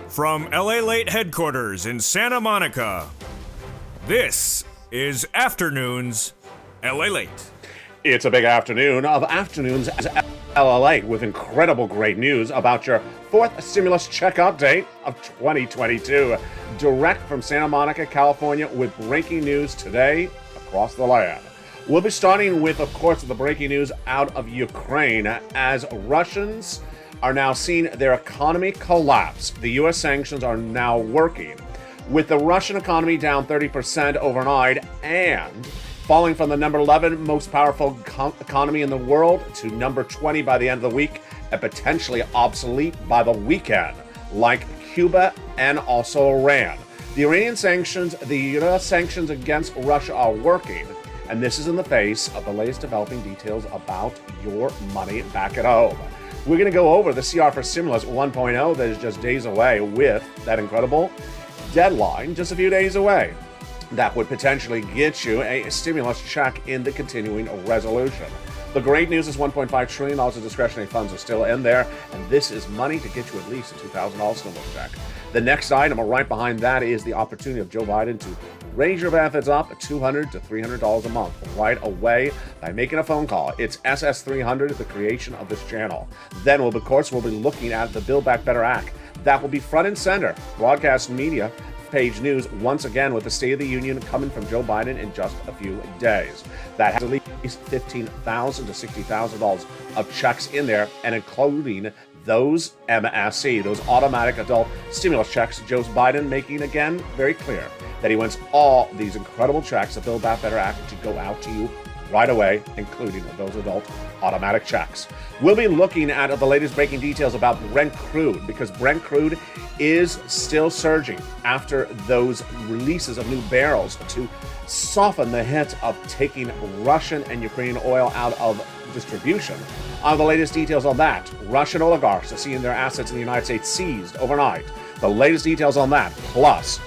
From LALATE headquarters in Santa Monica, this is Afternoons LALATE. It's a big afternoon of afternoons as LALATE with incredible great news about your fourth stimulus check update of 2022. Direct from Santa Monica, California, with breaking news today across the land. We'll be starting with, of course, the breaking news out of Ukraine as Russians are now seeing their economy collapse. The U.S. sanctions are now working. With the Russian economy down 30% overnight and falling from the number 11 most powerful economy in the world to number 20 by the end of the week and potentially obsolete by the weekend, like Cuba and also Iran. The Iranian sanctions, the U.S. sanctions against Russia are working, and this is in the face of the latest developing details about your money back at home. We're going to go over the CR for Stimulus 1.0 that is just days away with that incredible deadline just a few days away. That would potentially get you a stimulus check in the continuing resolution. The great news is $1.5 trillion of discretionary funds are still in there, and this is money to get you at least a $2,000 stimulus check. The next item right behind that is the opportunity of Joe Biden to raise your benefits up $200 to $300 a month right away by making a phone call. It's SS300, the creation of this channel. Then, we'll be looking at the Build Back Better Act. That will be front and center. Broadcast media page news once again with the State of the Union coming from Joe Biden in just a few days. That has at least $15,000 to $60,000 of checks in there, and including those MSC, those automatic adult stimulus checks. Joe Biden making again very clear that he wants all these incredible checks, the Build Back Better Act, to go out to you right away, including those adult automatic checks. We'll be looking at the latest breaking details about Brent crude, because Brent crude is still surging after those releases of new barrels to soften the hit of taking Russian and Ukrainian oil out of distribution. The latest details on that. Russian oligarchs are seeing their assets in the United States seized overnight. The latest details on that, plus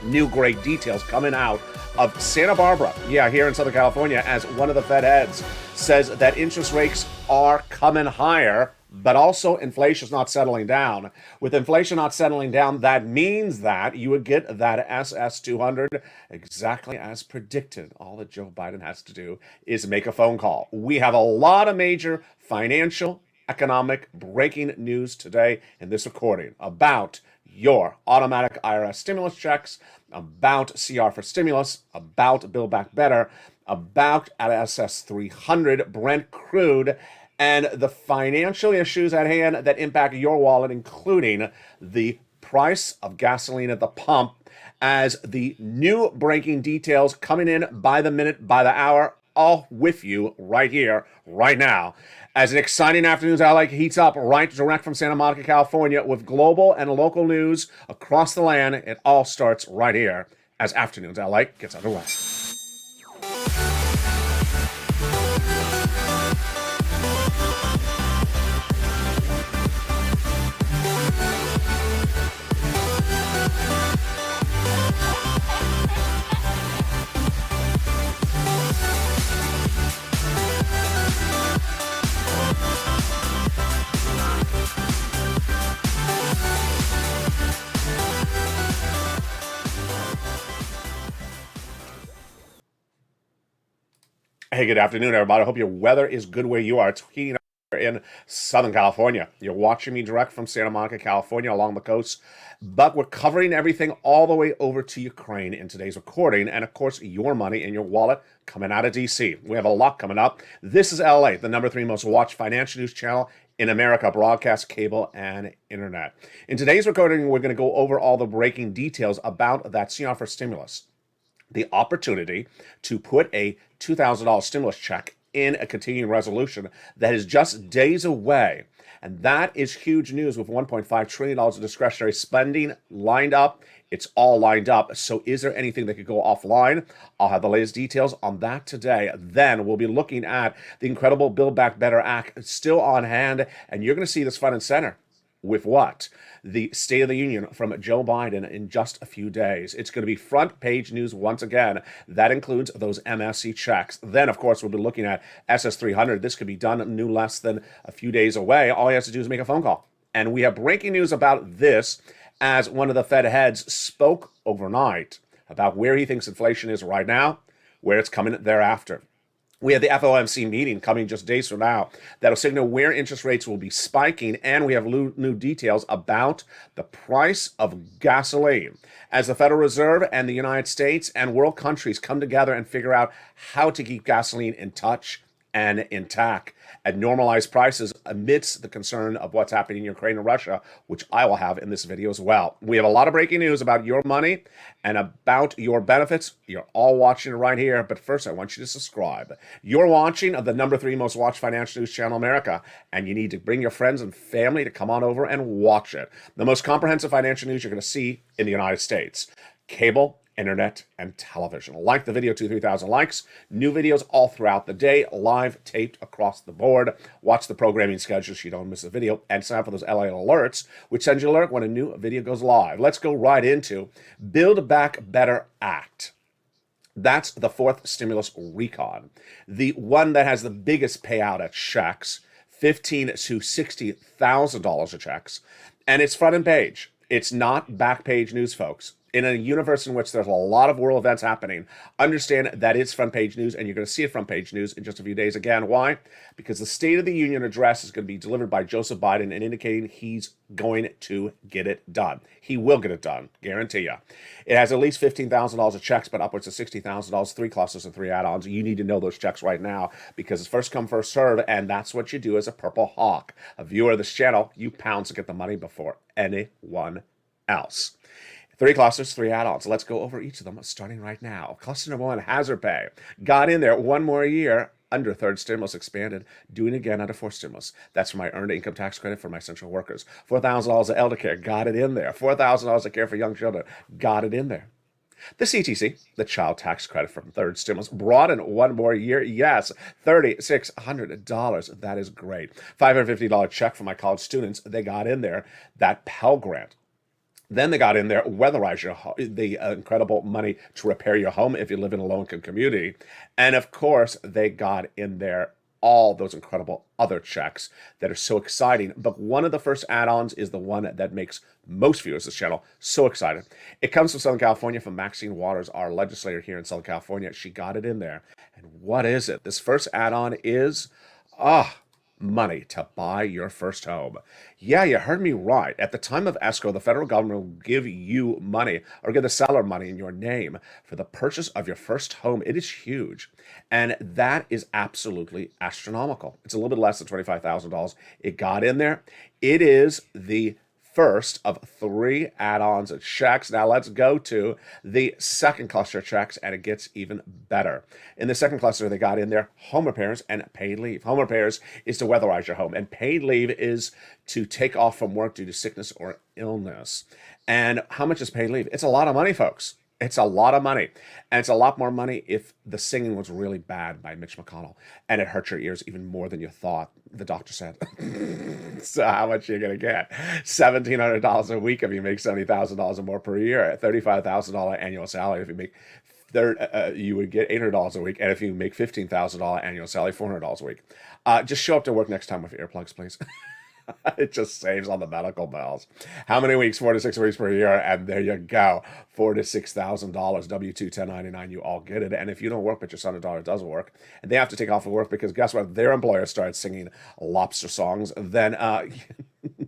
new great details coming out of Santa Barbara, here in Southern California, as one of the Fed heads says that interest rates are coming higher, but also inflation is not settling down. With inflation not settling down, that means that you would get that SS200 exactly as predicted. All that Joe Biden has to do is make a phone call. We have a lot of major financial, economic breaking news today in this recording about your automatic IRS stimulus checks, about CR for Stimulus, about Build Back Better, about SS300, Brent crude, and the financial issues at hand that impact your wallet, including the price of gasoline at the pump, as the new breaking details coming in by the minute, by the hour, all with you right here, right now. As an exciting afternoon's LA heats up right direct from Santa Monica, California, with global and local news across the land. It all starts right here as Afternoons LA gets underway. Hey, good afternoon, everybody. I hope your weather is good where you are. It's heating up in Southern California. You're watching me direct from Santa Monica, California, along the coast. But we're covering everything all the way over to Ukraine in today's recording. And, of course, your money in your wallet coming out of D.C. We have a lot coming up. This is LA, the number 3 most watched financial news channel in America, broadcast, cable, and internet. In today's recording, we're going to go over all the breaking details about that CR for Stimulus. The opportunity to put a $2,000 stimulus check in a continuing resolution that is just days away. And that is huge news with $1.5 trillion of discretionary spending lined up. It's all lined up. So is there anything that could go offline? I'll have the latest details on that today. Then we'll be looking at the incredible Build Back Better Act still on hand. And you're going to see this front and center. With what? The State of the Union from Joe Biden in just a few days. It's going to be front page news once again. That includes those MSC checks. Then, of course, we'll be looking at SS300. This could be done no less than a few days away. All he has to do is make a phone call. And we have breaking news about this as one of the Fed heads spoke overnight about where he thinks inflation is right now, where it's coming thereafter. We have the FOMC meeting coming just days from now that'll signal where interest rates will be spiking, and we have new details about the price of gasoline as the Federal Reserve and the United States and world countries come together and figure out how to keep gasoline in touch and intact at normalized prices amidst the concern of what's happening in Ukraine and Russia, which I will have in this video as well. We have a lot of breaking news about your money and about your benefits. You're all watching it right here, but first I want you to subscribe. You're watching the #3 most watched financial news channel in America, and you need to bring your friends and family to come on over and watch it. The most comprehensive financial news you're going to see in the United States. Cable, internet, and television. Like the video, 2,000-3,000 likes. New videos all throughout the day, live taped across the board. Watch the programming schedule so you don't miss a video, and sign up for those LA alerts, which sends you an alert when a new video goes live. Let's go right into Build Back Better Act. That's the fourth stimulus recon, the one that has the biggest payout at checks, $15,000 to $60,000 of checks, and it's front and page. It's not back page news, folks. In a universe in which there's a lot of world events happening, understand that it's front page news, and you're going to see it front page news in just a few days. Again, why? Because the State of the Union address is going to be delivered by Joseph Biden and indicating he's going to get it done. He will get it done, guarantee you. It has at least $15,000 of checks, but upwards of $60,000, 3 clusters and 3 add-ons. You need to know those checks right now because it's first come, first serve, and that's what you do as a Purple Hawk. A viewer of this channel, you pounce to get the money before anyone else. 3 clusters, 3 add-ons. Let's go over each of them, starting right now. Cluster number 1, hazard pay. Got in there one more year under third stimulus, expanded, doing again under fourth stimulus. That's for my earned income tax credit for my essential workers. $4,000 of elder care, got it in there. $4,000 of care for young children, got it in there. The CTC, the child tax credit from third stimulus, brought in one more year. Yes, $3,600. That is great. $550 check for my college students. They got in there. That Pell Grant. Then they got in there, weatherize your home, the incredible money to repair your home if you live in a low-income community. And of course, they got in there all those incredible other checks that are so exciting. But one of the first add-ons is the one that makes most viewers of this channel so excited. It comes from Southern California, from Maxine Waters, our legislator here in Southern California. She got it in there. And what is it? This first add-on is, money to buy your first home. Yeah, you heard me right. At the time of escrow, the federal government will give you money or give the seller money in your name for the purchase of your first home. It is huge. And that is absolutely astronomical. It's a little bit less than $25,000. It got in there. It is the first of 3 add-ons and checks. Now let's go to the second cluster of checks, and it gets even better. In the second cluster, they got in there home repairs and paid leave. Home repairs is to weatherize your home, and paid leave is to take off from work due to sickness or illness. And how much is paid leave? It's a lot of money, folks. It's a lot of money. And it's a lot more money if the singing was really bad by Mitch McConnell and it hurt your ears even more than you thought, the doctor said. So how much are you going to get? $1,700 a week if you make $70,000 or more per year. $35,000 annual salary if you make you would get $800 a week. And if you make $15,000 annual salary, $400 a week. Just show up to work next time with earplugs, please. It just saves on the medical bills. How many weeks? 4 to 6 weeks per year, and there you go. $4,000 to $6,000, W-2, 1099. You all get it. And if you don't work, but your son or daughter does work, and they have to take off of work because guess what? Their employer starts singing lobster songs. Then,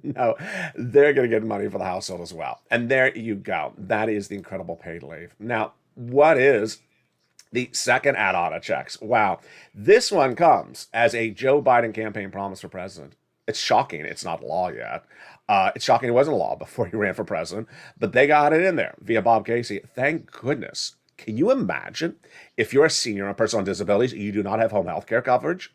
no, they're going to get money for the household as well. And there you go. That is the incredible paid leave. Now, what is the second add-on of checks? Wow, this one comes as a Joe Biden campaign promise for president. It's shocking. It's not law yet. It's shocking it wasn't law before he ran for president, but they got it in there via Bob Casey. Thank goodness. Can you imagine if you're a senior, a person on disabilities, you do not have home health care coverage?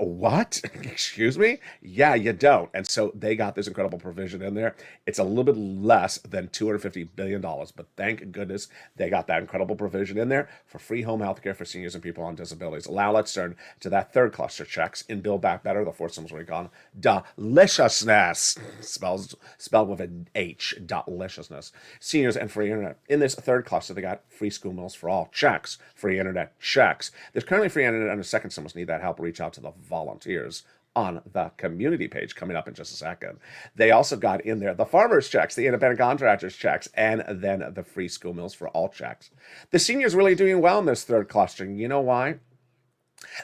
What? Excuse me? Yeah, you don't. And so they got this incredible provision in there. It's a little bit less than $250 billion, but thank goodness they got that incredible provision in there for free home health care for seniors and people on disabilities. Now let's turn to that third cluster checks in Build Back Better, the fourth stimulus recon. Deliciousness. Spelled with an H. Deliciousness. Seniors and free internet. In this third cluster, they got free school meals for all. Checks. Free internet. Checks. There's currently free internet under second stimulus. Need that help? Reach out to the volunteers on the community page coming up in just a second. They also got in there the farmers checks, the independent contractors checks, and then the free school meals for all checks. The seniors really doing well in this third clustering. You know why?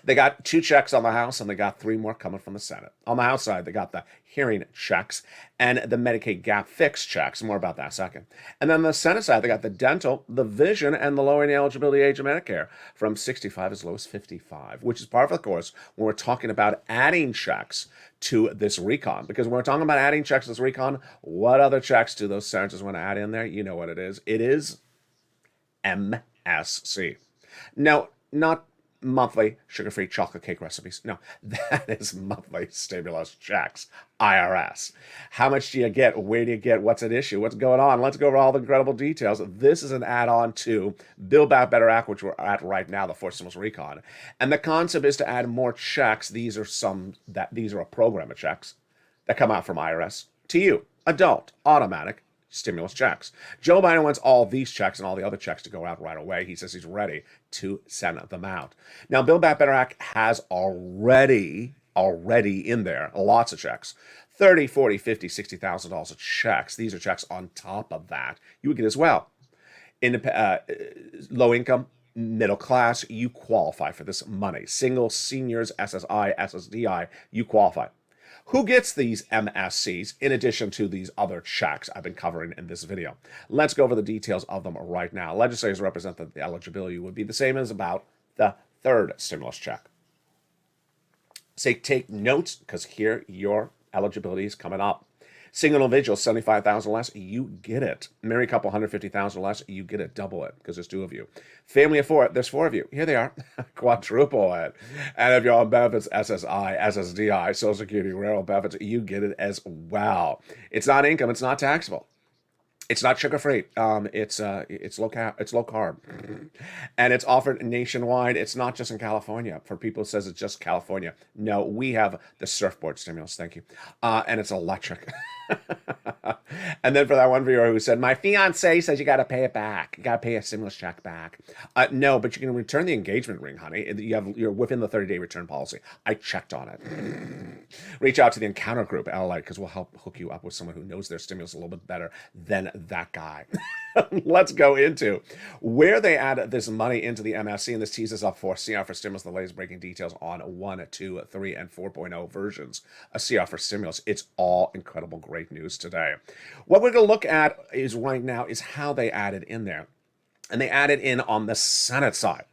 They got 2 checks on the House, and they got 3 more coming from the Senate. On the House side, they got the hearing checks and the Medicaid gap fix checks. More about that in a second. And then the Senate side, they got the dental, the vision, and the lowering the eligibility age of Medicare from 65 as low as 55, which is part of the course when we're talking about adding checks to this recon. Because when we're talking about adding checks to this recon, what other checks do those senators want to add in there? You know what it is. It is MSC. No, not monthly sugar-free chocolate cake recipes. No, that is monthly stimulus checks, IRS. How much do you get? Where do you get? What's at issue? What's going on? Let's go over all the incredible details. This is an add-on to Build Back Better Act, which we're at right now, the fourth stimulus recon. And the concept is to add more checks. These are a program of checks that come out from IRS to you, adult, automatic stimulus checks. Joe Biden wants all these checks and all the other checks to go out right away. He says he's ready to send them out. Now, Build Back Better Act has already in there lots of checks. $30, $40, $50, $60,000 of checks. These are checks on top of that you would get as well. Low income, middle class, you qualify for this money. Single, seniors, SSI, SSDI, you qualify. Who gets these MSCs in addition to these other checks I've been covering in this video? Let's go over the details of them right now. Legislators represent that the eligibility would be the same as about the third stimulus check. Say, take notes, because here your eligibility is coming up. Single individual, $75,000 less, you get it. Married couple, $150,000 less, you get it. Double it, because there's 2 of you. Family of 4, there's 4 of you. Here they are. Quadruple it. And if you're on benefits, SSI, SSDI, Social Security, railroad benefits, you get it as well. It's not income. It's not taxable. It's not sugar-free. It's low carb, and it's offered nationwide. It's not just in California. For people who says it's just California, no, we have the surfboard stimulus. Thank you, and it's electric. And then for that one viewer who said, my fiance says you got to pay it back. You got to pay a stimulus check back. No, but you can return the engagement ring, honey. You're within the 30-day return policy. I checked on it. Reach out to the Encounter Group, LALATE, because we'll help hook you up with someone who knows their stimulus a little bit better than that guy. Let's go into where they add this money into the MSC, and this tees us up for CR for Stimulus, the latest breaking details on 1, 2, 3, and 4.0 versions of CR for Stimulus. It's all incredible great news today. What we're going to look at is right now is how they added in there. And they added in on the Senate side,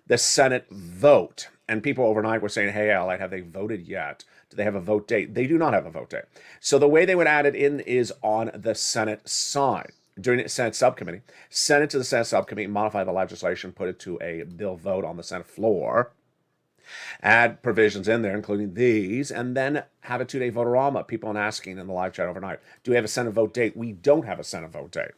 the Senate vote. And people overnight were saying, hey, LA, have they voted yet? Do they have a vote date? They do not have a vote date. So the way they would add it in is on the Senate side. During the Senate subcommittee, send it to the Senate subcommittee, modify the legislation, put it to a bill vote on the Senate floor, add provisions in there, including these, and then have a 2-day vote-a-rama. People are asking in the live chat overnight, do we have a Senate vote date? We don't have a Senate vote date.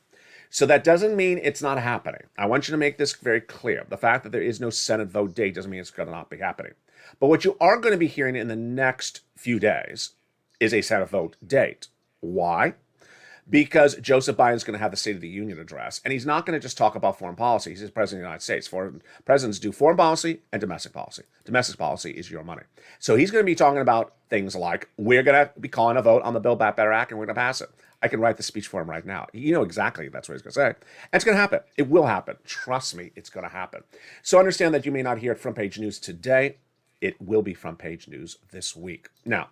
So that doesn't mean it's not happening. I want you to make this very clear. The fact that there is no Senate vote date doesn't mean it's going to not be happening. But what you are going to be hearing in the next few days is a Senate vote date. Why? Because Joseph Biden's going to have the State of the Union address, and he's not going to just talk about foreign policy. He's the president of the United States. Foreign presidents do foreign policy and domestic policy. Domestic policy is your money. So he's going to be talking about things like, we're going to be calling a vote on the Build Back Better Act, and we're going to pass it. I can write the speech for him right now. You know exactly that's what he's going to say. And it's going to happen. It will happen. Trust me, it's going to happen. So understand that you may not hear it front page news today. It will be front page news this week. Now,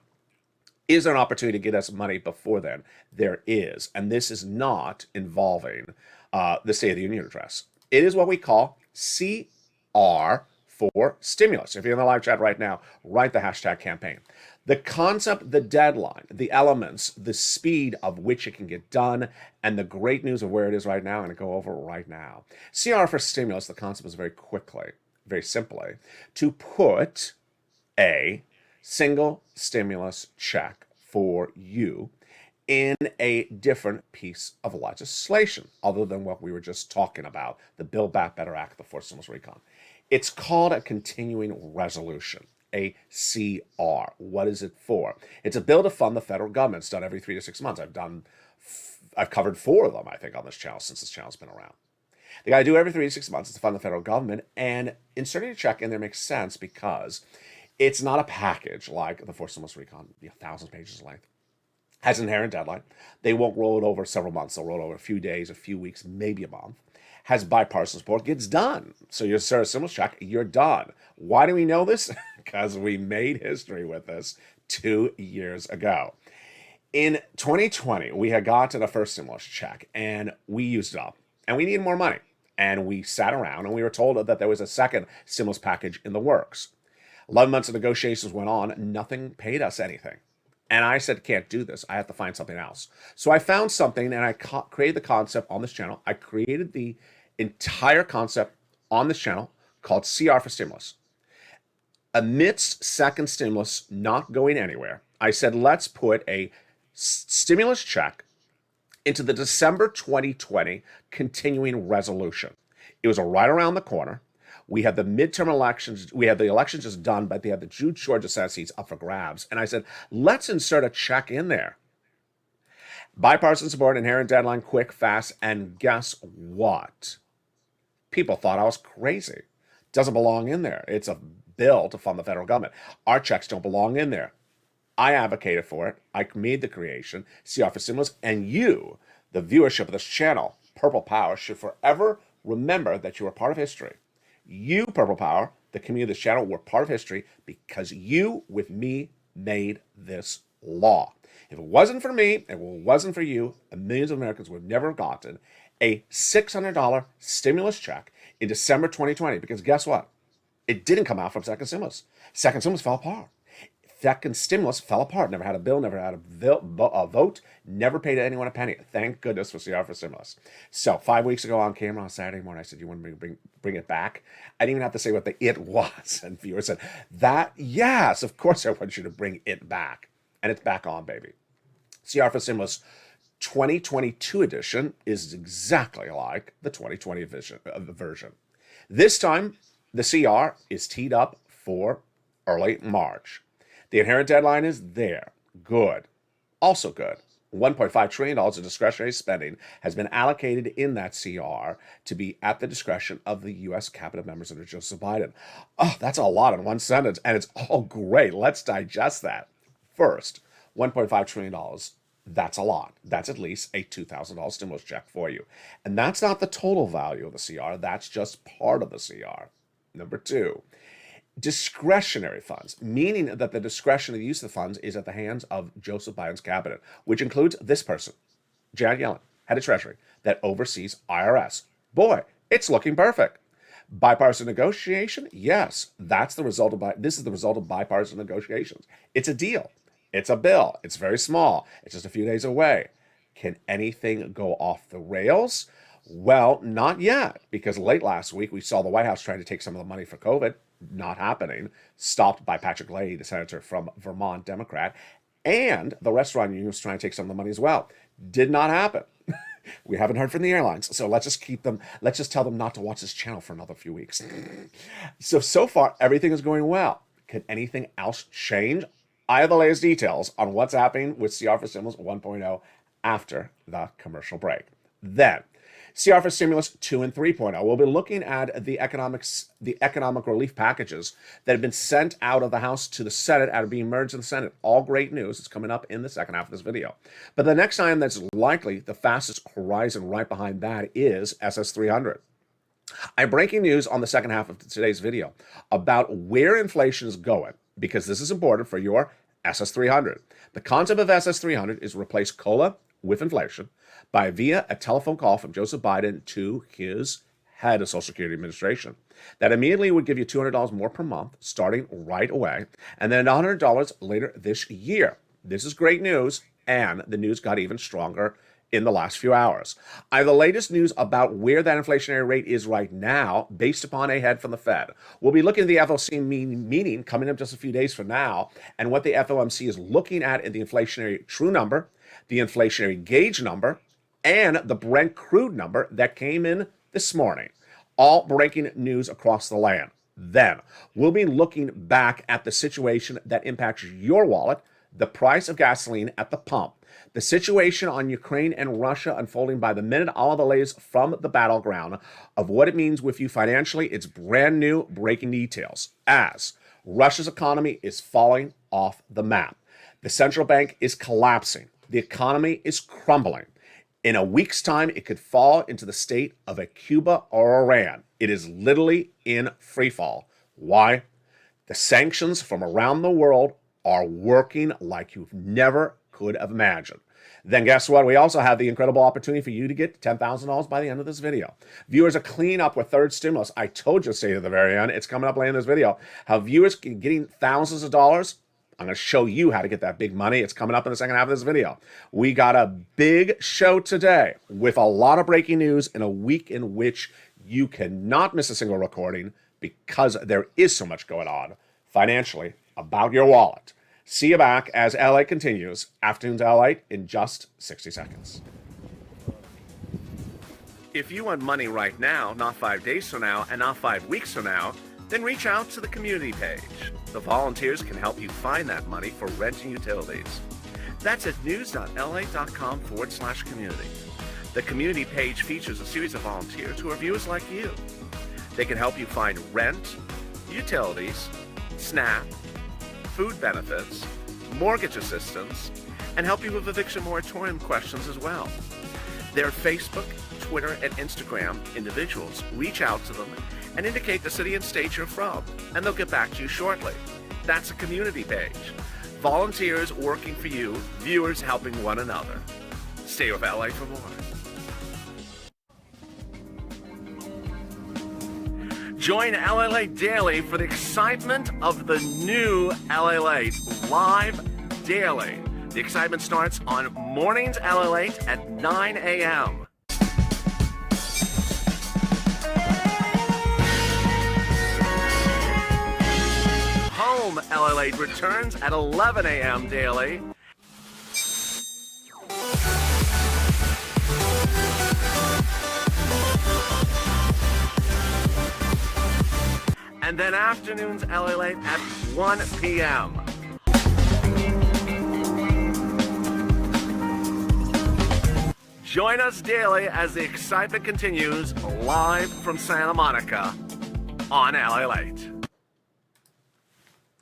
is there an opportunity to get us money before then? There is. And this is not involving the State of the Union address. It is what we call CR for stimulus. If you're in the live chat right now, write the hashtag campaign. The concept, the deadline, the elements, the speed of which it can get done, and the great news of where it is right now, I'm going to go over right now. CR for stimulus, the concept is very simply, to put a single stimulus check for you in a different piece of legislation other than what we were just talking about, the Build Back Better Act, the fourth stimulus recon. It's called a continuing resolution, a CR. What is it for? It's a bill to fund the federal government. It's done every 3 to 6 months. I've covered 4 of them, I think, on this channel since this channel's been around. They got to do every 3 to 6 months to fund the federal government, and inserting a check in there makes sense because It's not a package like the Fourth Stimulus Recon, thousands of pages length. Has an inherent deadline. They won't roll it over several months. They'll roll it over a few days, a few weeks, maybe a month. Has bipartisan support, gets done. So you start a stimulus check, you're done. Why do we know this? Because we made history with this 2 years ago. In 2020, we had gotten a first stimulus check and we used it up and we needed more money. And we sat around and we were told that there was a second stimulus package in the works. 11 months of negotiations went on, nothing paid us anything. And I said, can't do this. I have to find something else. So I found something and I created the concept on this channel. I created the entire concept on this channel called CR for Stimulus. Amidst second stimulus not going anywhere, I said, let's put a stimulus check into the December 2020 continuing resolution. It was right around the corner. We had the midterm elections. We had the elections just done, but they had the Georgia Senate seats up for grabs. And I said, let's insert a check in there. Bipartisan support, inherent deadline, quick, fast. And guess what? People thought I was crazy. Doesn't belong in there. It's a bill to fund the federal government. Our checks don't belong in there. I advocated for it. I made the creation, CR for Stimulus. And you, the viewership of this channel, Purple Power, should forever remember that you are part of history. You, Purple Power, the community of this channel, were part of history because you, with me, made this law. If it wasn't for me, if it wasn't for you, millions of Americans would have never gotten a $600 stimulus check in December 2020. Because guess what? It didn't come out from second stimulus. Second stimulus fell apart. Second stimulus fell apart. Never had a bill, never had a vote, never paid anyone a penny. Thank goodness for CR for Stimulus. So 5 weeks ago on camera on Saturday morning, I said, you want me to bring it back? I didn't even have to say what the it was. And viewers said, yes, of course I want you to bring it back. And it's back on, baby. CR for Stimulus 2022 edition is exactly like the 2020 version. This time, the CR is teed up for early March. The inherent deadline is there. Good. Also good. $1.5 trillion of discretionary spending has been allocated in that CR to be at the discretion of the U.S. cabinet members under Joseph Biden. Oh, that's a lot in one sentence, and it's all great. Let's digest that. First, $1.5 trillion. That's a lot. That's at least a $2,000 stimulus check for you. And that's not the total value of the CR. That's just part of the CR. Number two, discretionary funds, meaning that the discretion of the use of the funds is at the hands of Joseph Biden's cabinet, which includes this person, Janet Yellen, head of Treasury, that oversees IRS. Boy, it's looking perfect. Bipartisan negotiation? Yes, this is the result of bipartisan negotiations. It's a deal. It's a bill. It's very small. It's just a few days away. Can anything go off the rails? Well, not yet, because late last week we saw the White House trying to take some of the money for COVID. Not happening. Stopped by Patrick Leahy, the senator from Vermont, Democrat. And the restaurant union was trying to take some of the money as well. Did not happen. We haven't heard from the airlines. So let's just tell them not to watch this channel for another few weeks. So far, everything is going well. Could anything else change? I have the latest details on what's happening with CR for Stimulus 1.0 after the commercial break. Then, CR for Stimulus 2 and 3.0. We'll be looking at the economic relief packages that have been sent out of the House to the Senate and are being merged in the Senate. All great news. It's coming up in the second half of this video. But the next item that's likely the fastest horizon right behind that is SS300. I have breaking news on the second half of today's video about where inflation is going, because this is important for your SS300. The concept of SS300 is replace COLA with inflation via a telephone call from Joseph Biden to his head of Social Security Administration. That immediately would give you $200 more per month, starting right away, and then $100 later this year. This is great news, and the news got even stronger in the last few hours. I have the latest news about where that inflationary rate is right now, based upon a head from the Fed. We'll be looking at the FOMC meeting coming up just a few days from now, and what the FOMC is looking at in the inflationary true number, the inflationary gauge number, and the Brent crude number that came in this morning. All breaking news across the land. Then, we'll be looking back at the situation that impacts your wallet, the price of gasoline at the pump, the situation on Ukraine and Russia unfolding by the minute, all the latest from the battleground of what it means with you financially. It's brand new breaking details as Russia's economy is falling off the map. The central bank is collapsing. The economy is crumbling. In a week's time, it could fall into the state of a Cuba or Iran. It is literally in free fall. Why? The sanctions from around the world are working like you never could have imagined. Then guess what? We also have the incredible opportunity for you to get $10,000 by the end of this video. Viewers are cleaning up with third stimulus. I told you to stay to the very end. It's coming up later in this video. How viewers can getting thousands of dollars. I'm going to show you how to get that big money. It's coming up in the second half of this video. We got a big show today with a lot of breaking news in a week in which you cannot miss a single recording because there is so much going on financially about your wallet. See you back as LA continues. Afternoons LA in just 60 seconds. If you want money right now, not 5 days from now, and not 5 weeks from now, then reach out to the community page. The volunteers can help you find that money for rent and utilities. That's at news.la.com/community. The community page features a series of volunteers who are viewers like you. They can help you find rent, utilities, SNAP, food benefits, mortgage assistance, and help you with eviction moratorium questions as well. Their Facebook, Twitter, and Instagram individuals reach out to them and indicate the city and state you're from, and they'll get back to you shortly. That's a community page. Volunteers working for you, viewers helping one another. Stay with LA for more. Join LALATE Daily for the excitement of the new LALATE live daily. The excitement starts on mornings LALATE at 9 a.m. Home LALATE returns at 11 a.m. daily. And then afternoons LALATE at 1 p.m. Join us daily as the excitement continues live from Santa Monica on LALATE.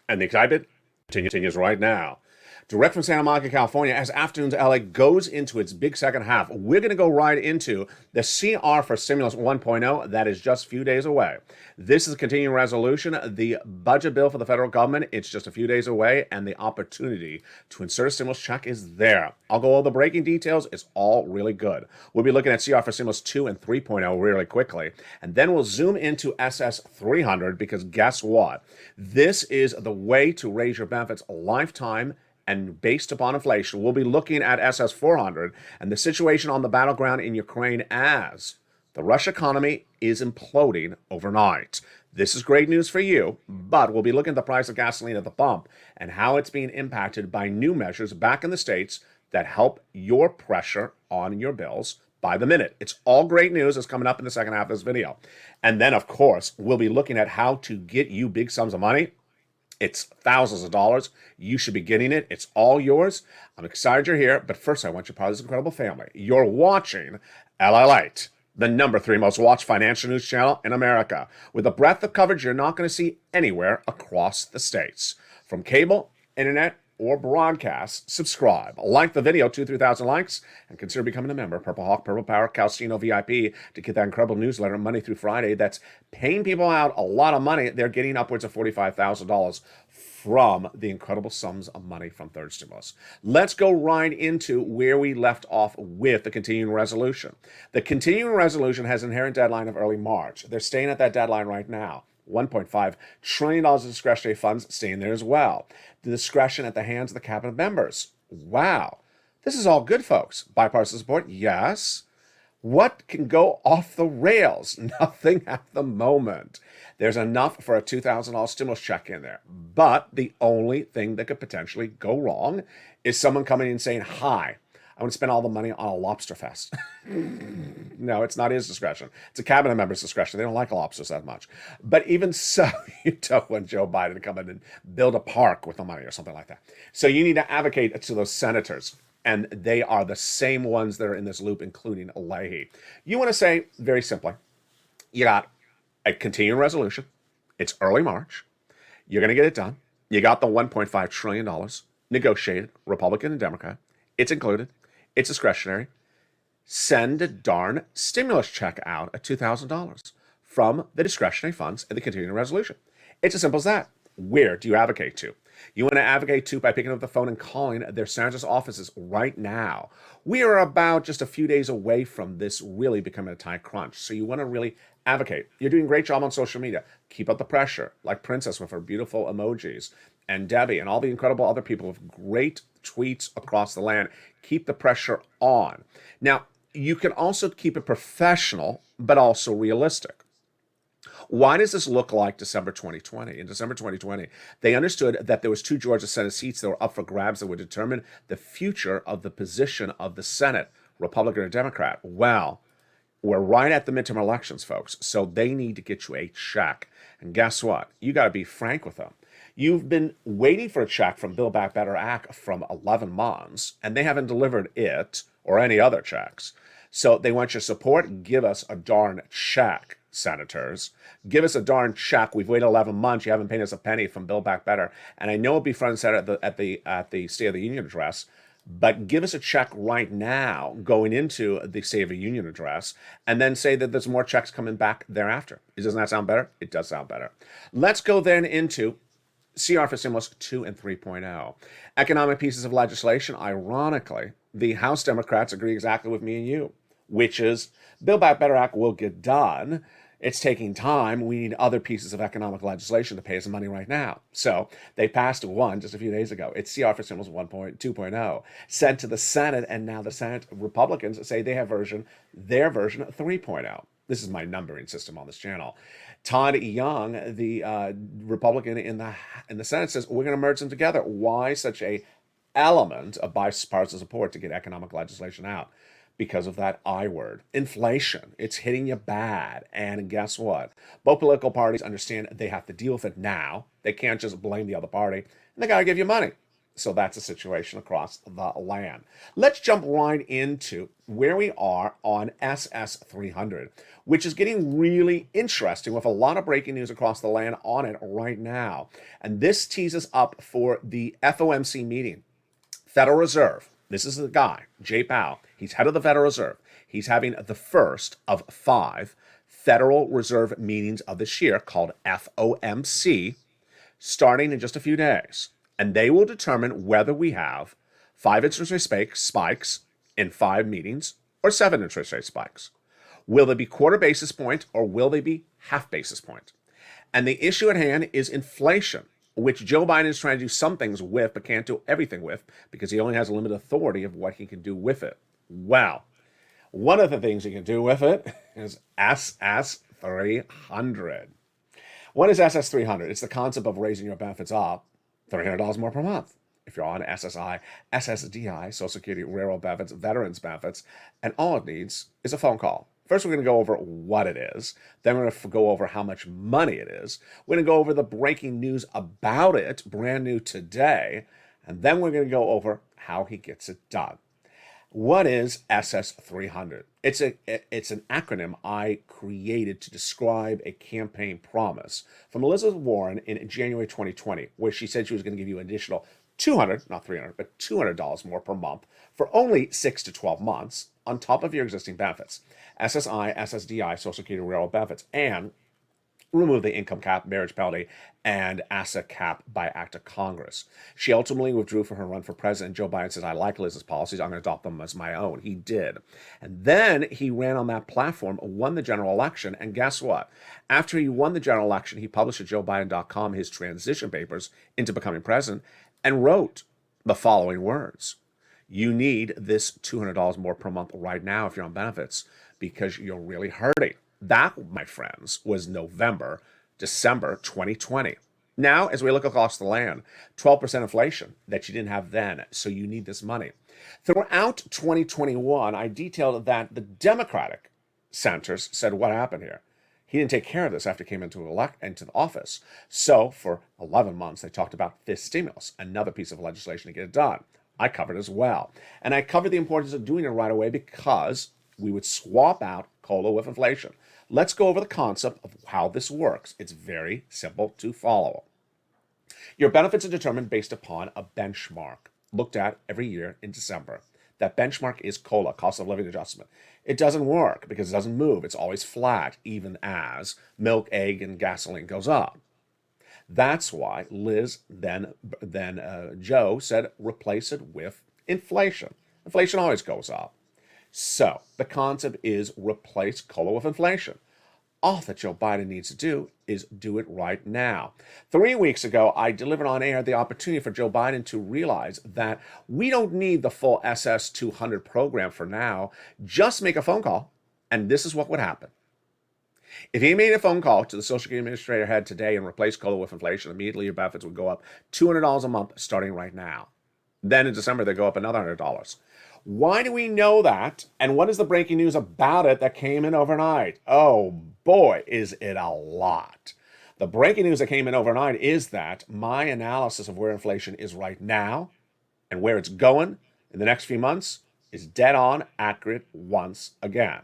And the excitement continues right now. Direct from Santa Monica, California, as Afternoons LA goes into its big second half, we're going to go right into the CR for Stimulus 1.0 that is just a few days away. This is a continuing resolution. The budget bill for the federal government, it's just a few days away, and the opportunity to insert a stimulus check is there. I'll go over the breaking details. It's all really good. We'll be looking at CR for Stimulus 2 and 3.0 really quickly, and then we'll zoom into SS 300 because guess what? This is the way to raise your benefits a lifetime and based upon inflation. We'll be looking at SS 400 and the situation on the battleground in Ukraine as the Russian economy is imploding overnight. This is great news for you, but we'll be looking at the price of gasoline at the pump and how it's being impacted by new measures back in the States that help your pressure on your bills by the minute. It's all great news. It's coming up in the second half of this video. And then, of course, we'll be looking at how to get you big sums of money. It's thousands of dollars. You should be getting it. It's all yours. I'm excited you're here, but first I want you part of this incredible family. You're watching LALATE, the #3 most watched financial news channel in America, with a breadth of coverage you're not going to see anywhere across the states. From cable, internet, or broadcast, subscribe. Like the video, 2,000-3,000 likes, and consider becoming a member. Purple Hawk, Purple Power, Calcino VIP to get that incredible newsletter Monday through Friday that's paying people out a lot of money. They're getting upwards of $45,000 from the incredible sums of money from third stimulus. Let's go right into where we left off with the continuing resolution. The continuing resolution has an inherent deadline of early March. They're staying at that deadline right now. $1.5 trillion of discretionary funds staying there as well. The discretion at the hands of the cabinet members. Wow. This is all good, folks. Bipartisan support, yes. What can go off the rails? Nothing at the moment. There's enough for a $2,000 stimulus check in there. But the only thing that could potentially go wrong is someone coming in and saying, hi, I want to spend all the money on a lobster fest. No, it's not his discretion. It's a cabinet member's discretion. They don't like lobsters that much. But even so, you don't want Joe Biden to come in and build a park with the money or something like that. So you need to advocate to those senators. And they are the same ones that are in this loop, including Leahy. You want to say, very simply, you got a continuing resolution. It's early March. You're going to get it done. You got the $1.5 trillion negotiated, Republican and Democrat. It's included. It's discretionary. Send a darn stimulus check out at $2,000 from the discretionary funds and the continuing resolution. It's as simple as that. Where do you advocate to? You want to advocate to by picking up the phone and calling their senator's offices right now. We are about just a few days away from this really becoming a tight crunch. So you want to really advocate. You're doing a great job on social media. Keep up the pressure, like Princess with her beautiful emojis, and Debbie and all the incredible other people with great tweets across the land. Keep the pressure on. Now, you can also keep it professional, but also realistic. Why does this look like December 2020? In December 2020, they understood that there was 2 Georgia Senate seats that were up for grabs that would determine the future of the position of the Senate, Republican or Democrat. Well, we're right at the midterm elections, folks, so they need to get you a check. And guess what? You got to be frank with them. You've been waiting for a check from Build Back Better Act from 11 months, and they haven't delivered it or any other checks. So they want your support. Give us a darn check, senators. Give us a darn check. We've waited 11 months. You haven't paid us a penny from Build Back Better. And I know it'll be front and center at the State of the Union address, but give us a check right now going into the State of the Union address, and then say that there's more checks coming back thereafter. Doesn't that sound better? It does sound better. Let's go then into CR for Stimulus 2 and 3.0. Economic pieces of legislation. Ironically, the House Democrats agree exactly with me and you, which is Build Back Better Act will get done. It's taking time. We need other pieces of economic legislation to pay us money right now. So they passed one just a few days ago. It's CR for Stimulus 2.0, sent to the Senate, and now the Senate Republicans say they have their version 3.0. This is my numbering system on this channel. Todd Young, the Republican in the Senate, says we're going to merge them together. Why such a element of bipartisan support to get economic legislation out? Because of that I word, inflation. It's hitting you bad. And guess what? Both political parties understand they have to deal with it now. They can't just blame the other party. And they got to give you money. So that's the situation across the land. Let's jump right into where we are on SS 300, which is getting really interesting with a lot of breaking news across the land on it right now. And this tees us up for the FOMC meeting. Federal Reserve. This is the guy, Jay Powell. He's head of the Federal Reserve. He's having the first of 5 Federal Reserve meetings of this year called FOMC, starting in just a few days. And they will determine whether we have 5 interest rate spikes in 5 meetings or 7 interest rate spikes. Will they be quarter basis point or will they be half basis point? And the issue at hand is inflation, which Joe Biden is trying to do some things with, but can't do everything with because he only has a limited authority of what he can do with it. Well, one of the things he can do with it is SS 300. What is SS 300? It's the concept of raising your benefits up $300 more per month. If you're on SSI, SSDI, Social Security, Railroad benefits, Veterans benefits, and all it needs is a phone call. First, we're going to go over what it is. Then we're going to go over how much money it is. We're going to go over the breaking news about it, brand new today. And then we're going to go over how he gets it done. What is SS 300? It's an acronym I created to describe a campaign promise from Elizabeth Warren in January 2020, where she said she was going to give you an additional $200, not $300, but $200 more per month for only 6 to 12 months on top of your existing benefits. SSI, SSDI, Social Security, Railroad benefits, and remove the income cap, marriage penalty, and asset cap by act of Congress. She ultimately withdrew from her run for president. Joe Biden says, I like Liz's policies. I'm going to adopt them as my own. He did. And then he ran on that platform, won the general election. And guess what? After he won the general election, he published at joebiden.com his transition papers into becoming president and wrote the following words. You need this $200 more per month right now if you're on benefits because you're really hurting. That, my friends, was December 2020. Now, as we look across the land, 12% inflation that you didn't have then, so you need this money. Throughout 2021, I detailed that the Democratic senators said, what happened here? He didn't take care of this after he came into the office. So for 11 months, they talked about this stimulus, another piece of legislation to get it done. I covered as well. And I covered the importance of doing it right away because we would swap out COLA with inflation. Let's go over the concept of how this works. It's very simple to follow. Your benefits are determined based upon a benchmark looked at every year in December. That benchmark is COLA, cost of living adjustment. It doesn't work because it doesn't move. It's always flat, even as milk, egg, and gasoline goes up. That's why Liz, then Joe, said replace it with inflation. Inflation always goes up. So the concept is replace COLA with inflation. All that Joe Biden needs to do is do it right now. 3 weeks ago, I delivered on air the opportunity for Joe Biden to realize that we don't need the full SS 200 program for now. Just make a phone call, and this is what would happen. If he made a phone call to the Social Security Administrator head today and replaced COLA with inflation, immediately your benefits would go up $200 a month starting right now. Then in December, they go up another $100. Why do we know that? And what is the breaking news about it that came in overnight? Oh boy, is it a lot. The breaking news that came in overnight is that my analysis of where inflation is right now and where it's going in the next few months is dead on accurate once again.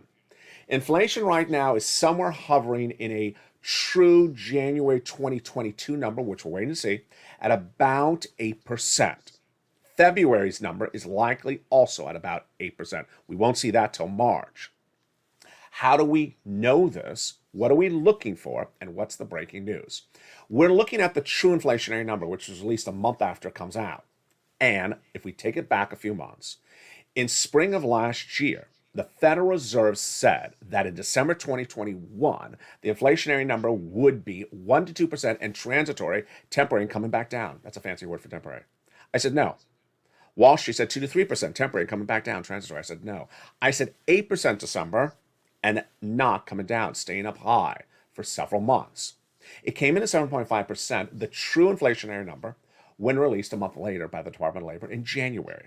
Inflation right now is somewhere hovering in a true January 2022 number, which we're waiting to see, at about 8%. February's number is likely also at about 8%. We won't see that till March. How do we know this? What are we looking for? And what's the breaking news? We're looking at the true inflationary number, which was released a month after it comes out. And if we take it back a few months, in spring of last year, the Federal Reserve said that in December 2021, the inflationary number would be 1 to 2% and transitory, temporary, and coming back down. That's a fancy word for temporary. I said no. Wall Street said 2 to 3%, temporary, coming back down, transitory. I said no. I said 8% December and not coming down, staying up high for several months. It came in at 7.5%, the true inflationary number, when released a month later by the Department of Labor in January.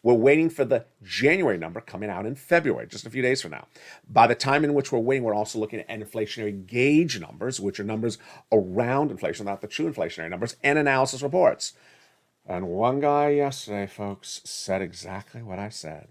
We're waiting for the January number coming out in February, just a few days from now. By the time in which we're waiting, we're also looking at inflationary gauge numbers, which are numbers around inflation, not the true inflationary numbers, and analysis reports. And one guy yesterday, folks, said exactly what I said.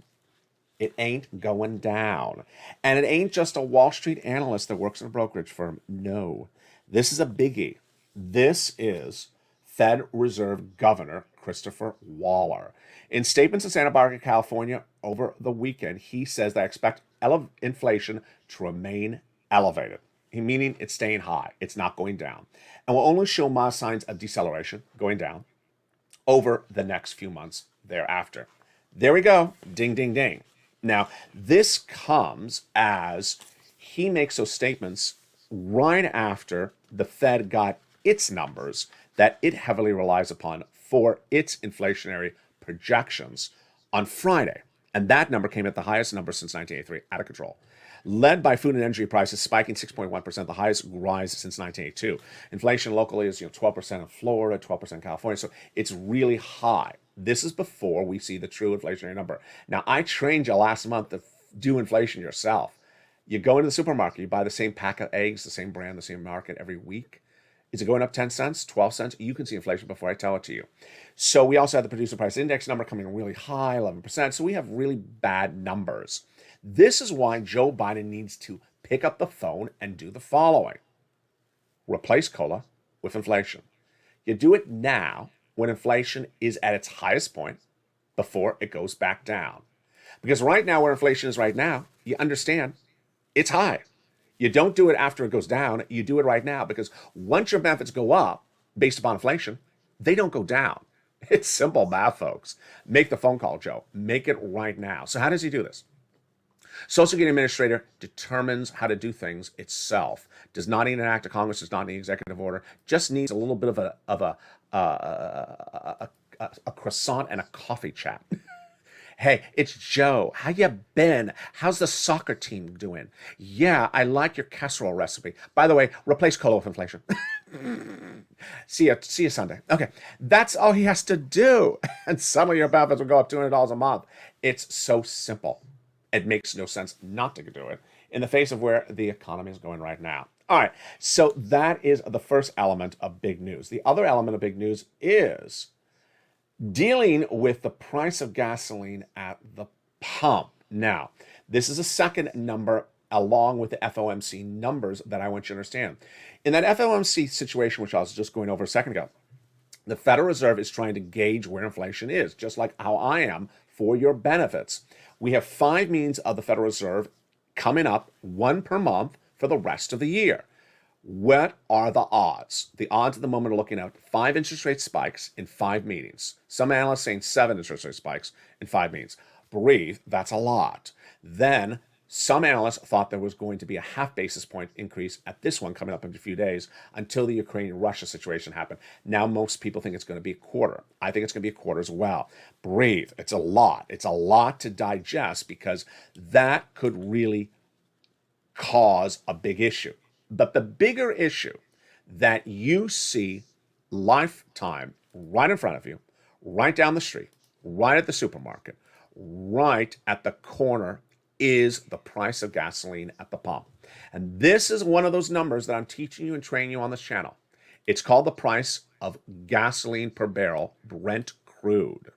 It ain't going down. And it ain't just a Wall Street analyst that works in a brokerage firm. No, this is a biggie. This is Fed Reserve Governor Christopher Waller. In statements in Santa Barbara, California over the weekend, he says that I expect inflation to remain elevated, meaning it's staying high. It's not going down. And will only show mild signs of deceleration, going down, over the next few months thereafter. There we go. Ding, ding, ding. Now, this comes as he makes those statements right after the Fed got its numbers that it heavily relies upon for its inflationary projections on Friday. And that number came at the highest number since 1983, out of control. Led by food and energy prices spiking 6.1%, the highest rise since 1982. Inflation locally is 12% in Florida, 12% in California, so it's really high. This is before we see the true inflationary number. Now, I trained you last month to do inflation yourself. You go into the supermarket, you buy the same pack of eggs, the same brand, the same market every week. Is it going up 10 cents, 12 cents? You can see inflation before I tell it to you. So we also have the producer price index number coming in really high, 11%. So we have really bad numbers. This is why Joe Biden needs to pick up the phone and do the following. Replace COLA with inflation. You do it now when inflation is at its highest point before it goes back down. Because right now, where inflation is right now, you understand it's high. You don't do it after it goes down. You do it right now, because once your benefits go up based upon inflation, they don't go down. It's simple math, folks. Make the phone call, Joe. Make it right now. So how does he do this? Social Security Administrator determines how to do things itself. Does not need an act of Congress. Does not need executive order. Just needs a little bit of a croissant and a coffee chat. Hey, it's Joe. How you been? How's the soccer team doing? Yeah, I like your casserole recipe. By the way, replace COLA with inflation. See you Sunday. Okay, that's all he has to do. And suddenly your benefits will go up $200 a month. It's so simple. It makes no sense not to do it in the face of where the economy is going right now. All right, so that is the first element of big news. The other element of big news is dealing with the price of gasoline at the pump. Now, this is a second number along with the FOMC numbers that I want you to understand. In that FOMC situation, which I was just going over a second ago, The Federal Reserve is trying to gauge where inflation is, just like how I am for your benefits. We have 5 meetings of the Federal Reserve coming up, 1 per month for the rest of the year. What are the odds? The odds at the moment are looking at 5 interest rate spikes in 5 meetings. Some analysts saying 7 interest rate spikes in 5 meetings. Breathe, that's a lot. Then some analysts thought there was going to be a half basis point increase at this one coming up in a few days until the Ukraine-Russia situation happened. Now most people think it's going to be a quarter. I think it's going to be a quarter as well. Breathe. It's a lot. It's a lot to digest because that could really cause a big issue. But the bigger issue that you see lifetime right in front of you, right down the street, right at the supermarket, right at the corner is the price of gasoline at the pump. And this is one of those numbers that I'm teaching you and training you on this channel. It's called the price of gasoline per barrel, Brent crude.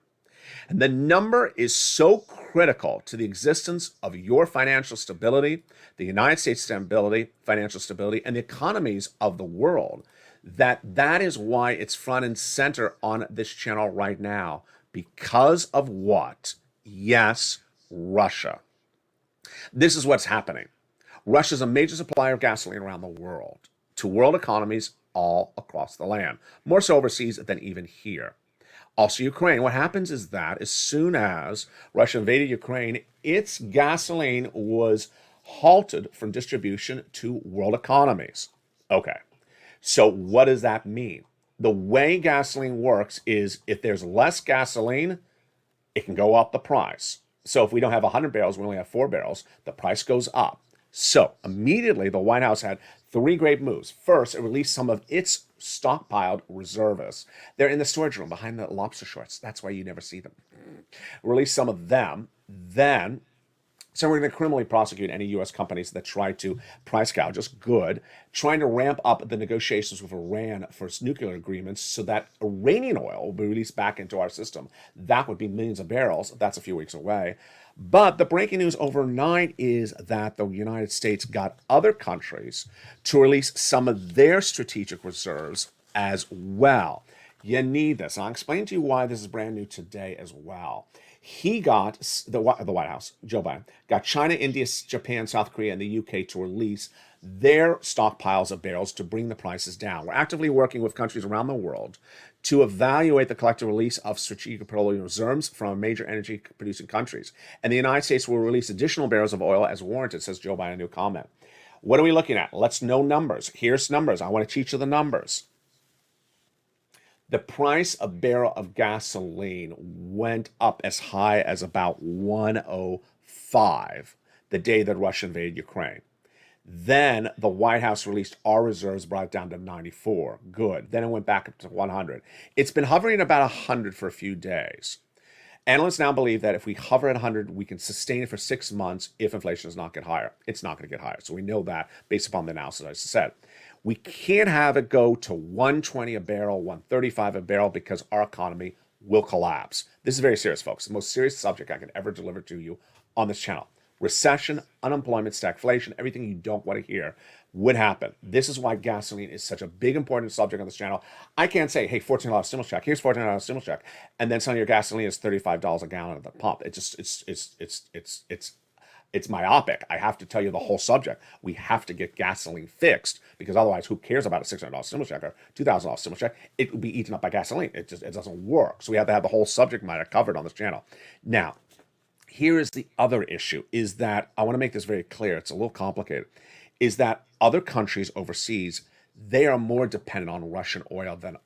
And the number is so critical to the existence of your financial stability, the United States stability, financial stability, and the economies of the world, that is why it's front and center on this channel right now. Because of what? Yes, Russia. This is what's happening. Russia is a major supplier of gasoline around the world to world economies all across the land, more so overseas than even here. Also, Ukraine. What happens is that as soon as Russia invaded Ukraine, its gasoline was halted from distribution to world economies. Okay, so what does that mean? The way gasoline works is if there's less gasoline, it can go up the price. So if we don't have 100 barrels, we only have 4 barrels, the price goes up. So immediately the White House had 3 great moves. First, it released some of its stockpiled reservists. They're in the storage room behind the lobster shorts. That's why you never see them. Release some of them. Then, so we're going to criminally prosecute any U.S. companies that try to price gouge us. Good. Trying to ramp up the negotiations with Iran for its nuclear agreements so that Iranian oil will be released back into our system. That would be millions of barrels. That's a few weeks away. But the breaking news overnight is that the United States got other countries to release some of their strategic reserves as well. You need this. I'll explain to you why this is brand new today as well. He got, the White House, Joe Biden, got China, India, Japan, South Korea, and the UK to release their stockpiles of barrels to bring the prices down. We're actively working with countries around the world to evaluate the collective release of strategic petroleum reserves from major energy-producing countries. And the United States will release additional barrels of oil as warranted, says Joe Biden in a new comment. What are we looking at? Let's know numbers. Here's numbers. I want to teach you the numbers. The price of a barrel of gasoline went up as high as about 105 the day that Russia invaded Ukraine. Then the White House released our reserves, brought it down to 94. Good. Then it went back up to 100. It's been hovering about 100 for a few days. Analysts now believe that if we hover at 100, we can sustain it for 6 months if inflation does not get higher. It's not going to get higher. So we know that based upon the analysis I said. We can't have it go to 120 a barrel, 135 a barrel because our economy will collapse. This is very serious, folks. The most serious subject I could ever deliver to you on this channel. Recession, unemployment, stagflation, everything you don't want to hear would happen. This is why gasoline is such a big, important subject on this channel. I can't say, hey, $14 stimulus check. Here's $14 stimulus check, and then some of your gasoline is $35 a gallon at the pump. It's myopic. I have to tell you the whole subject. We have to get gasoline fixed because otherwise, who cares about a $600 stimulus check or $2,000 stimulus check? It will be eaten up by gasoline. It doesn't work. So we have to have the whole subject matter covered on this channel. Now, here is the other issue, is that I want to make this very clear. It's a little complicated, is that other countries overseas, they are more dependent on Russian oil than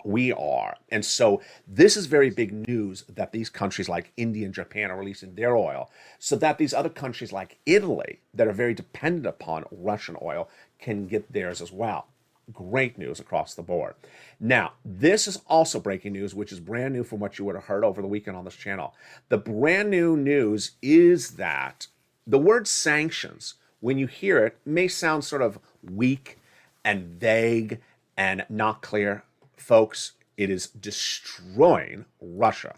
we are. And so this is very big news that these countries like India and Japan are releasing their oil so that these other countries like Italy that are very dependent upon Russian oil can get theirs as well. Great news across the board. Now, this is also breaking news, which is brand new from what you would have heard over the weekend on this channel. The brand new news is that the word sanctions, when you hear it, may sound sort of weak and vague and not clear. Folks, it is destroying Russia.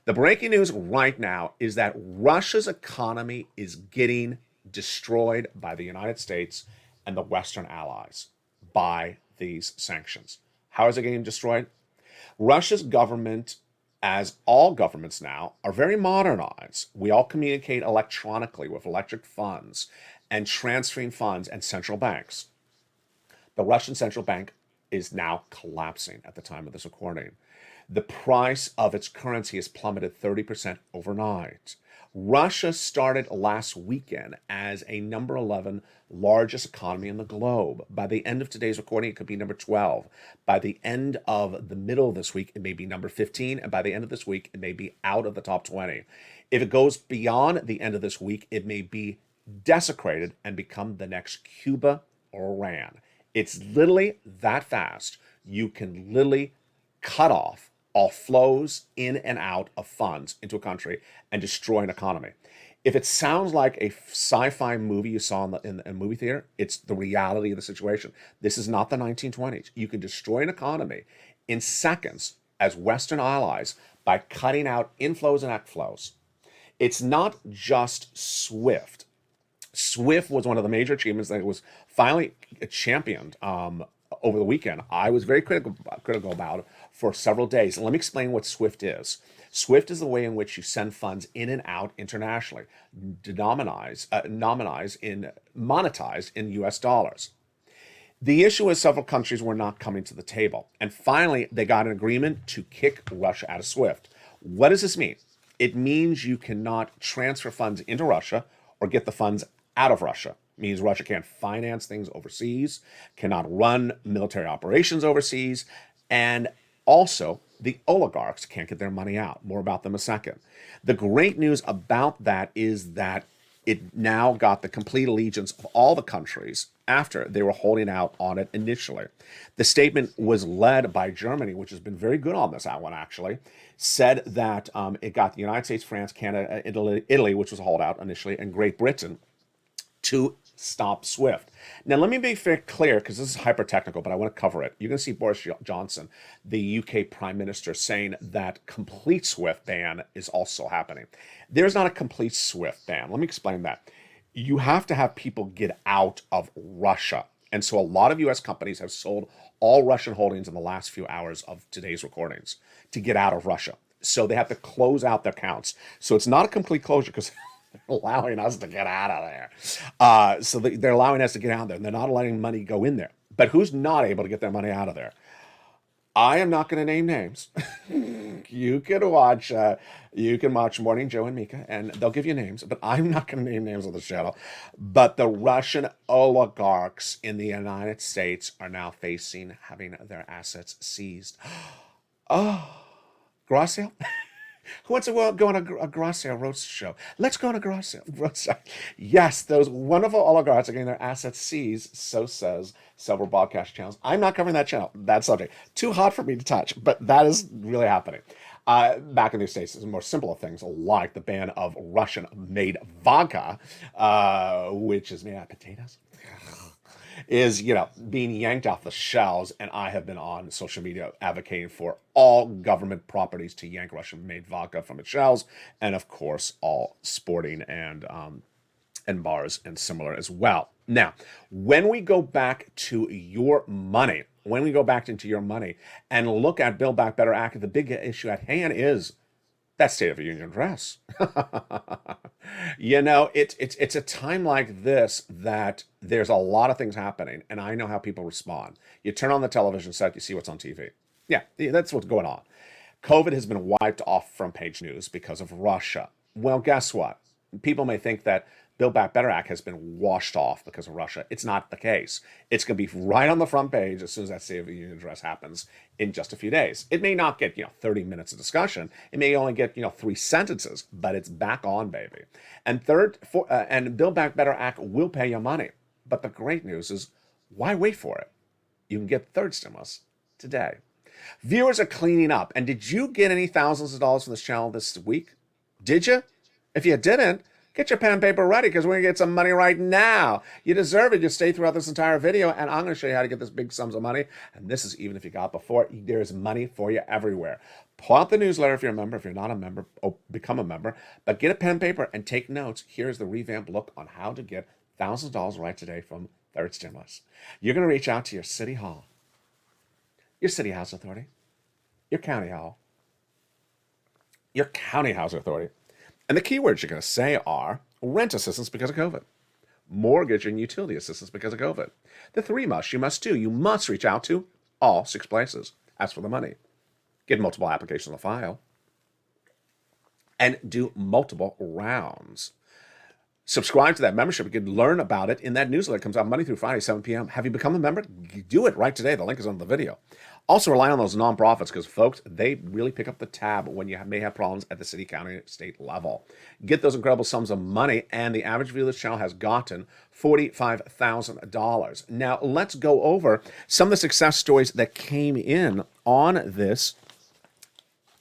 The breaking news right now is that Russia's economy is getting destroyed by the United States and the Western allies by these sanctions. How is it getting destroyed? Russia's government, as all governments now, are very modernized. We all communicate electronically with electric funds and transferring funds and central banks. The Russian central bank is now collapsing at the time of this recording. The price of its currency has plummeted 30% overnight. Russia started last weekend as a number 11 largest economy in the globe. By the end of today's recording, it could be number 12. By the end of the middle of this week, it may be number 15. And by the end of this week, it may be out of the top 20. If it goes beyond the end of this week, it may be desecrated and become the next Cuba or Iran. It's literally that fast. You can literally cut off all flows in and out of funds into a country and destroy an economy. If it sounds like a sci-fi movie you saw in a movie theater, it's the reality of the situation. This is not the 1920s. You can destroy an economy in seconds as Western allies by cutting out inflows and outflows. It's not just SWIFT. SWIFT was one of the major achievements that was finally championed over the weekend. I was very critical about it for several days. And let me explain what SWIFT is. SWIFT is the way in which you send funds in and out internationally, monetized in US dollars. The issue is several countries were not coming to the table. And finally, they got an agreement to kick Russia out of SWIFT. What does this mean? It means you cannot transfer funds into Russia or get the funds out of Russia. It means Russia can't finance things overseas, cannot run military operations overseas, and also the oligarchs can't get their money out. More about them in a second. The great news about that is that it now got the complete allegiance of all the countries after they were holding out on it initially. The statement was led by Germany, which has been very good on this one actually, said that it got the United States, France, Canada, Italy, which was a holdout initially, and Great Britain to stop SWIFT. Now, let me be very clear, because this is hyper-technical, but I want to cover it. You're going to see Boris Johnson, the UK Prime Minister, saying that complete SWIFT ban is also happening. There's not a complete SWIFT ban. Let me explain that. You have to have people get out of Russia. And so a lot of U.S. companies have sold all Russian holdings in the last few hours of today's recordings to get out of Russia. So they have to close out their accounts. So it's not a complete closure because they're allowing us to get out of there. So they're allowing us to get out there, and they're not letting money go in there. But who's not able to get their money out of there? I am not going to name names. You can watch Morning Joe and Mika, and they'll give you names. But I'm not going to name names on the channel. But the Russian oligarchs in the United States are now facing having their assets seized. Oh, garage sale? Who wants to go on a garage sale roast show? Let's go on a garage sale roast show. Yes, those wonderful oligarchs are getting their assets seized, so says several broadcast channels. I'm not covering that subject. Too hot for me to touch, but that is really happening. Back in the States, there's more simpler things like the ban of Russian-made vodka, which is made out of potatoes. Is, being yanked off the shelves, and I have been on social media advocating for all government properties to yank Russian-made vodka from its shelves, and of course, all sporting and bars and similar as well. Now, when we go back to your money, and look at Build Back Better Act, the big issue at hand is that State of the Union address. It's a time like this that there's a lot of things happening, and I know how people respond. You turn on the television set, you see what's on TV. Yeah, that's what's going on. COVID has been wiped off front page news because of Russia. Well, guess what? People may think that Build Back Better Act has been washed off because of Russia. It's not the case. It's going to be right on the front page as soon as that State of the Union address happens in just a few days. It may not get 30 minutes of discussion. It may only get 3 sentences, but it's back on, baby. And and Build Back Better Act will pay you money. But the great news is, why wait for it? You can get third stimulus today. Viewers are cleaning up. And did you get any thousands of dollars from this channel this week? Did you? If you didn't, get your pen and paper ready, because we're going to get some money right now. You deserve it. You stay throughout this entire video, and I'm going to show you how to get this big sums of money. And this is even if you got before. There's money for you everywhere. Pull out the newsletter if you're a member. If you're not a member, become a member. But get a pen and paper and take notes. Here's the revamped look on how to get thousands of dollars right today from Third Stimulus. You're going to reach out to your city hall, your city house authority, your county hall, your county housing authority. And the keywords you're going to say are rent assistance because of COVID, mortgage and utility assistance because of COVID. The three musts you must do. You must reach out to all 6 places. Ask for the money. Get multiple applications on the file. And do multiple rounds. Subscribe to that membership. You can learn about it in that newsletter. It comes out Monday through Friday, 7 p.m. Have you become a member? Do it right today. The link is under the video. Also rely on those nonprofits because, folks, they really pick up the tab when you may have problems at the city, county, state level. Get those incredible sums of money, and the average viewer of this channel has gotten $45,000. Now, let's go over some of the success stories that came in on this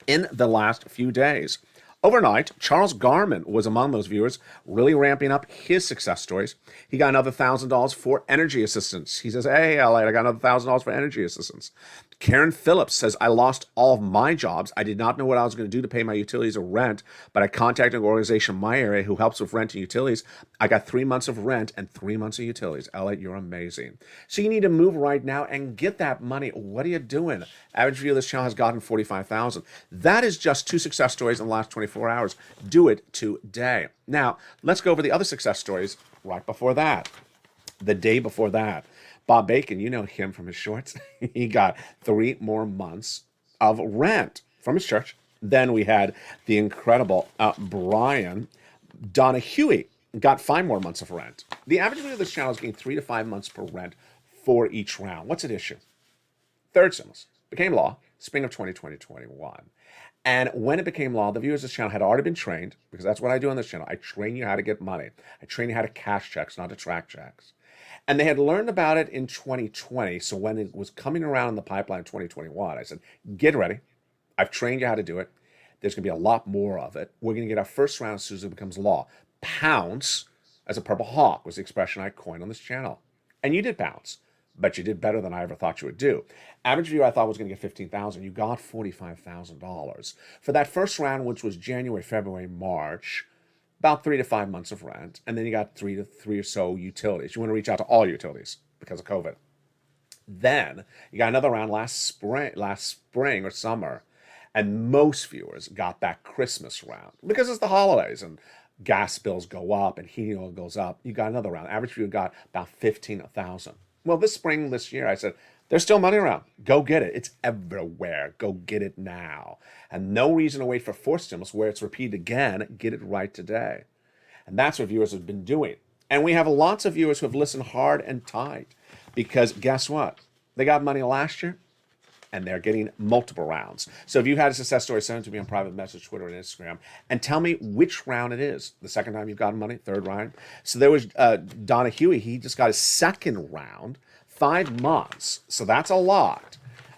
in the last few days. Overnight, Charles Garman was among those viewers, really ramping up his success stories. He got another $1,000 for energy assistance. He says, hey, LA, I got another $1,000 for energy assistance. Karen Phillips says, I lost all of my jobs. I did not know what I was going to do to pay my utilities or rent, but I contacted an organization in my area who helps with rent and utilities. I got 3 months of rent and 3 months of utilities. LA, you're amazing. So you need to move right now and get that money. What are you doing? Average view of this channel has gotten $45,000. That is just 2 success stories in the last 24 hours. Do it today. Now, let's go over the other success stories right before that. The day before that. Bob Bacon, you know him from his shorts. He got 3 more months of rent from his church. Then we had the incredible Brian Donahue got 5 more months of rent. The average view of this channel is getting 3 to 5 months per rent for each round. What's at issue? Third stimulus became law, spring of 2020-21. And when it became law, the viewers of this channel had already been trained, because that's what I do on this channel. I train you how to get money. I train you how to cash checks, not to track checks. And they had learned about it in 2020. So when it was coming around in the pipeline in 2021, I said, get ready. I've trained you how to do it. There's going to be a lot more of it. We're going to get our first round as soon as it becomes law. Pounce as a purple hawk was the expression I coined on this channel. And you did pounce, but you did better than I ever thought you would do. Average viewer I thought was going to get $15,000. You got $45,000. For that first round, which was January, February, March, about 3 to 5 months of rent, and then you got 3 or so utilities. You want to reach out to all utilities because of COVID. Then you got another round last spring or summer, and most viewers got that Christmas round because it's the holidays and gas bills go up and heating oil goes up. You got another round. Average viewer got about $15,000. Well, this spring, this year, I said, there's still money around. Go get it. It's everywhere. Go get it now. And no reason to wait for fourth stimulus where it's repeated again. Get it right today. And that's what viewers have been doing. And we have lots of viewers who have listened hard and tight because guess what? They got money last year and they're getting multiple rounds. So if you've had a success story, send it to me on private message, Twitter, and Instagram, and tell me which round it is. The second time you've gotten money, third round. So there was Donahue. He just got his second round. 5 months. So that's a lot.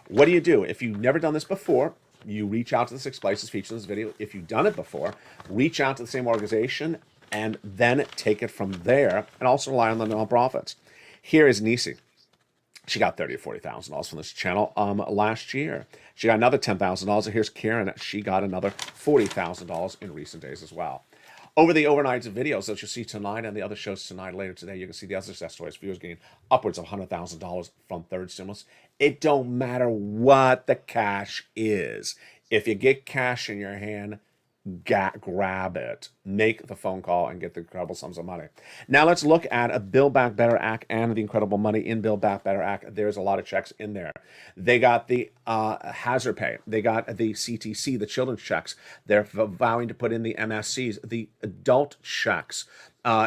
What do? If you've never done this before, you reach out to the 6 places featured in this video. If you've done it before, reach out to the same organization and then take it from there and also rely on the nonprofits. Here is Nisi. She got $30,000 or $40,000 from this channel last year. She got another $10,000. Here's Karen. She got another $40,000 in recent days as well. Over the overnight videos that you'll see tonight and the other shows tonight, later today, you can see the other success stories. Viewers getting upwards of $100,000 from third stimulus. It don't matter what the cash is. If you get cash in your hand, grab it. Make the phone call and get the incredible sums of money. Now let's look at a Build Back Better Act and the incredible money in Build Back Better Act. There's a lot of checks in there. They got the hazard pay. They got the CTC, the children's checks. They're vowing to put in the MSCs, the adult checks,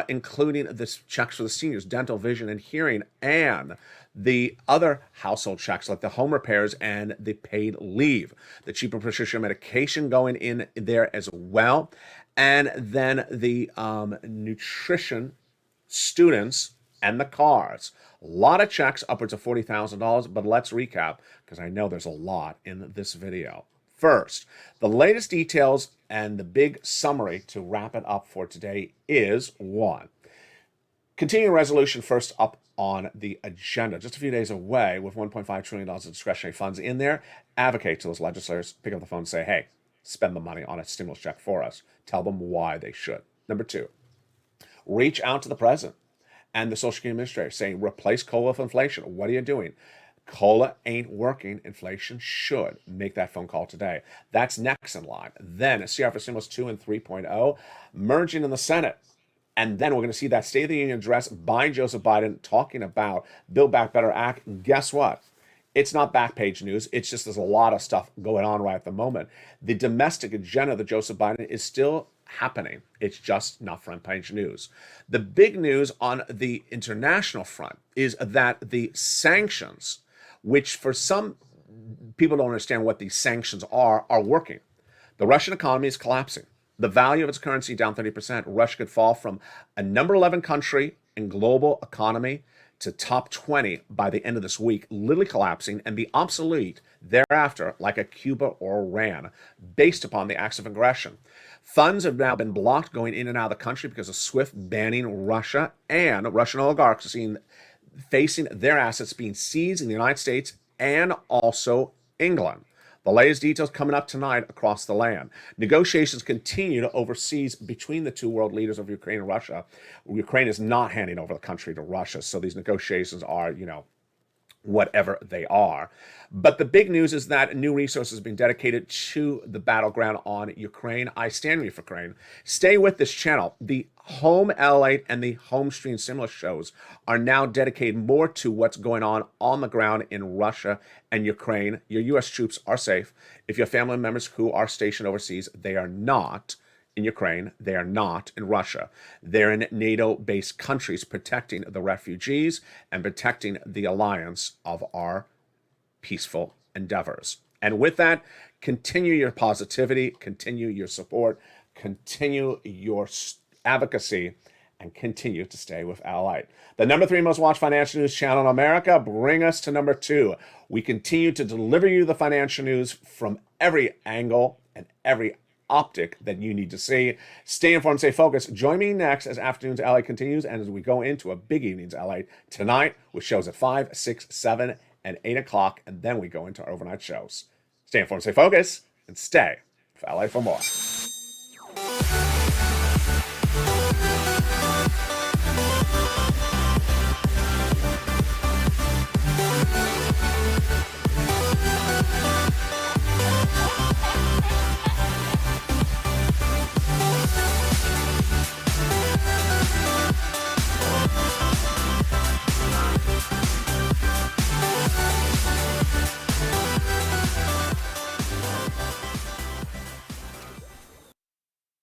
including the checks for the seniors, dental, vision, and hearing, and the other household checks like the home repairs and the paid leave, the cheaper prescription medication going in there as well, and then the nutrition, students, and the cars. A lot of checks, upwards of $40,000, but let's recap because I know there's a lot in this video. First, the latest details and the big summary to wrap it up for today is 1. Continuing resolution first up on the agenda, just a few days away with $1.5 trillion of discretionary funds in there. Advocate to those legislators, pick up the phone and say, hey, spend the money on a stimulus check for us. Tell them why they should. Number 2, reach out to the president and the Social Security Administrator saying, replace COLA with inflation. What are you doing? COLA ain't working. Inflation should. Make that phone call today. That's next in line. Then CR for Stimulus 2 and 3.0 merging in the Senate. And then we're going to see that State of the Union address by Joseph Biden talking about Build Back Better Act. Guess what? It's not back page news. It's just there's a lot of stuff going on right at the moment. The domestic agenda that Joseph Biden is still happening. It's just not front page news. The big news on the international front is that the sanctions, which for some people don't understand what these sanctions are working. The Russian economy is collapsing. The value of its currency down 30%. Russia could fall from a number 11 country in global economy to top 20 by the end of this week, literally collapsing and be obsolete thereafter like a Cuba or Iran, based upon the acts of aggression. Funds have now been blocked going in and out of the country because of swift banning Russia, and Russian oligarchs are facing their assets being seized in the United States and also England. The latest details coming up tonight across the land. Negotiations continue to overseas between the two world leaders of Ukraine and Russia. Ukraine is not handing over the country to Russia, so these negotiations are, whatever they are. But the big news is that new resources are being dedicated to the battleground on Ukraine. I stand with Ukraine. Stay with this channel. The home LALATE and the home stream similar shows are now dedicated more to what's going on the ground in Russia and Ukraine. Your U.S. troops are safe. If you have family members who are stationed overseas, they are not in Ukraine. They are not in Russia. They're in NATO-based countries protecting the refugees and protecting the alliance of our peaceful endeavors. And with that, continue your positivity, continue your support, continue your advocacy, and continue to stay with LALATE. The number 3 most watched financial news channel in America, bring us to number 2. We continue to deliver you the financial news from every angle and every optic that you need to see. Stay informed, stay focused. Join me next as Afternoons LALATE continues and as we go into a big evenings LALATE tonight with shows at 5, 6, 7, and 8 o'clock, and then we go into our overnight shows. Stay informed, stay focused, and stay with LALATE for more.